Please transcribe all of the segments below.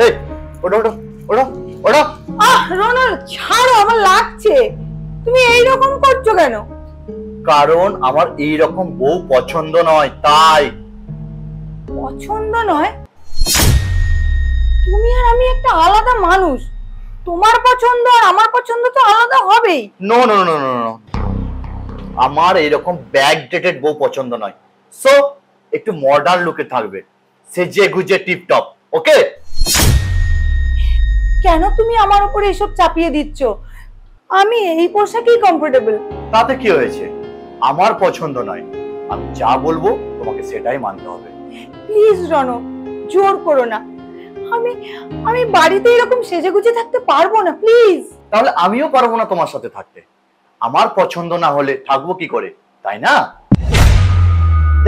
এই ওঠো ওঠো ওঠো ওঠো। রনল ছাড়ো, আমার লাগছে। তুমি এইরকম করছো কেন? কারণ আমার এইরকম বউ পছন্দ নয়, তাই। পছন্দ নয়? তুমি আর আমি একটা আলাদা মানুষ, তোমার পছন্দ আর আমার পছন্দ তো আলাদা হবেই। No no no no no, আমার এইরকম ব্যাকডেটেড বউ পছন্দ নয়। সো একটু মডার্ন লুকে থাকবে, সেজে গুজে টিপটপ, ওকে? কেন তুমি আমার উপর এসব চাপিয়ে দিচ্ছ? আমি এই পোশাকেই কমফোর্টেবল। তাতে কি হয়েছে? আমার পছন্দ নয়, আমি যা বলবো তোমাকে সেটাই মানতে হবে। প্লিজ রণ, জোর করো না। আমি আমি বাড়িতে এরকম সেজেগুজে থাকতে পারবো না, প্লিজ। তাহলে আমিও পারবো না তোমার সাথে থাকতে। আমার পছন্দ না হলে থাকবো কি করে, তাই না?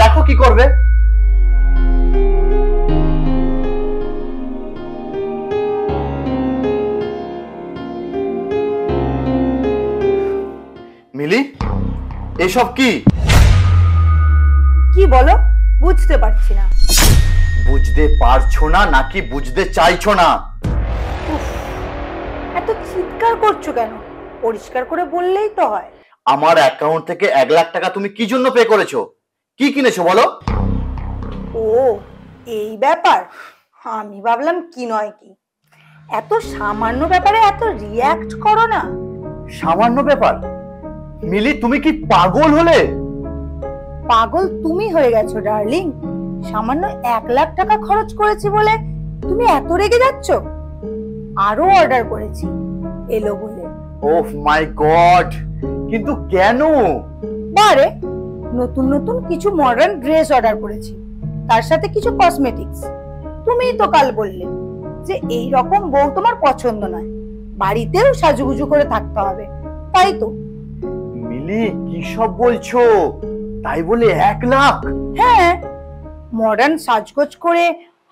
দেখো কি করবে। মিলি, এসব কি? কি বলো? বুঝতে পারছি না। বুঝতে পারছো না নাকি বুঝতে চাইছো না? এত চিৎকার করছো কেন? পরিষ্কার করে বললেই তো হয়। আমার অ্যাকাউন্ট থেকে 1 লাখ টাকা তুমি কি জন্য পে করেছো? কি কিনেছো বলো? ও, এই ব্যাপার। আমি ভাবলাম কি নয় কি। এত সামান্য ব্যাপারে এত রিয়্যাক্ট করো না। সামান্য ব্যাপার? মিলি, তুমি কি পাগল হলে? পাগল তুমি হয়ে গেছো ডার্লিং। সামান্য 1 লাখ টাকা খরচ করেছি বলে তুমি এত রেগে যাচ্ছ? আরো অর্ডার করেছি, এলো বলে। ওহ মাই গড, কিন্তু কেন? বারে, নতুন নতুন কিছু মডার্ন ড্রেস অর্ডার করেছি, তার সাথে কিছু কসমেটিক্স। তুমিই তো কাল বললে যে এই রকম বউ তোমার পছন্দ নয়, বাড়িতেও সাজুগুজু করে থাকতে হবে, তাই তো? মিলি, কি সব বলছো? তাই বলে 1 লাখ? হ্যাঁ, মডার্ন সাজগোজ করে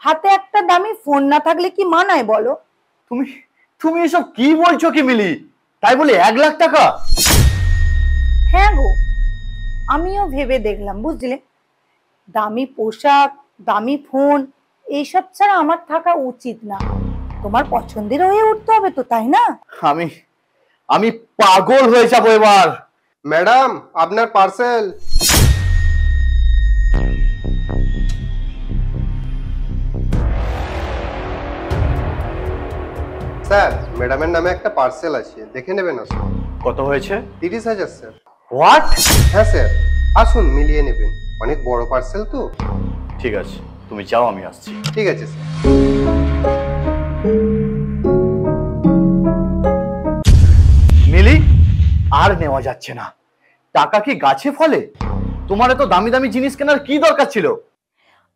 হাতে একটা দামি ফোন না থাকলে কি মানায় বলো? তুমি তুমি এসব কি বলছো কি মিলি? তাই বলে 1 লাখ টাকা? হ্যাঁ গো, আমিও ভেবে দেখলাম, বুঝলে। দামি পোশাক, দামি ফোন, এইসব ছাড়া আমার থাকা উচিত না। তোমার পছন্দের হয়ে উঠতে হবে তো, তাই না? আমি আমি পাগল হয়ে যাবো এবার। ম্যাডাম, আপনার পার্সেল। স্যার, ম্যাডামের নামে একটা পার্সেল আছে, দেখে নেবেন। আসুন। কত হয়েছে? 30,000 স্যার। হোয়াট? হ্যাঁ স্যার, আসুন মিলিয়ে নেবেন, অনেক বড় পার্সেল তো। ঠিক আছে, তুমি যাও, আমি আসছি। ঠিক আছে স্যার। মিলি, আর নেওয়া যাচ্ছে না। টাকা কি গাছে ফলে? তোমার এত দামি দামি জিনিস কেনার কি দরকার ছিল?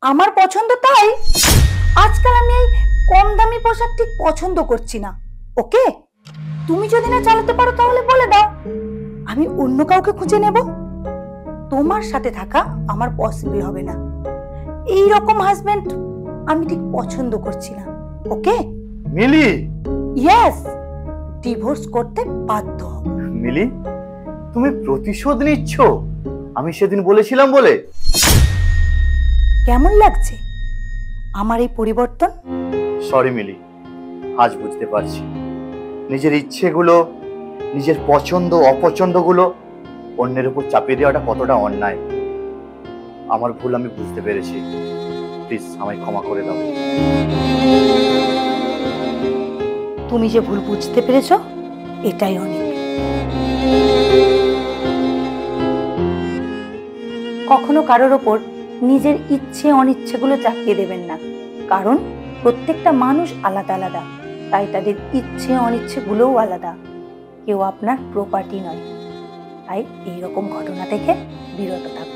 আমার পছন্দ তাই। আজকাল আমি এই কম দামি পোশাক ঠিক পছন্দ করছি না, ওকে? তুমি যদি না চালাতে পারো তাহলে বলে দাও, আমি অন্য কাউকে খুঁজে নেব। তোমার সাথে থাকা আমার পসিবল হবে না। এই রকম হাজবেন্ড আমি ঠিক পছন্দ করছি না, ওকে? মিলি, ইয়েস, ডিভোর্স করতে বাধ্য হব। মিলি, তুমি প্রতিশোধ নিচ্ছ আমি সেদিন বলেছিলাম বলে? কেমন লাগছে আমার এই পরিবর্তন? সরি মিলি, আজ বুঝতে পারছি নিজের ইচ্ছেগুলো, নিজের পছন্দ অপছন্দগুলো অন্যের উপর চাপিয়ে দেওয়াটা কতটা অন্যায়। আমার ভুল আমি বুঝতে পেরেছি। প্লিজ আমায় ক্ষমা করে দাও। তুমি যে ভুল বুঝতে পেরেছো, এটাই অনেক। কখনো কারোর ওপর নিজের ইচ্ছে অনিচ্ছেগুলো চাপিয়ে দেবেন না, কারণ প্রত্যেকটা মানুষ আলাদা আলাদা, তাই তাদের ইচ্ছে অনিচ্ছেগুলোও আলাদা। কেউ আপনার প্রপার্টি নয়, তাই এইরকম ঘটনা থেকে বিরত থাকুন।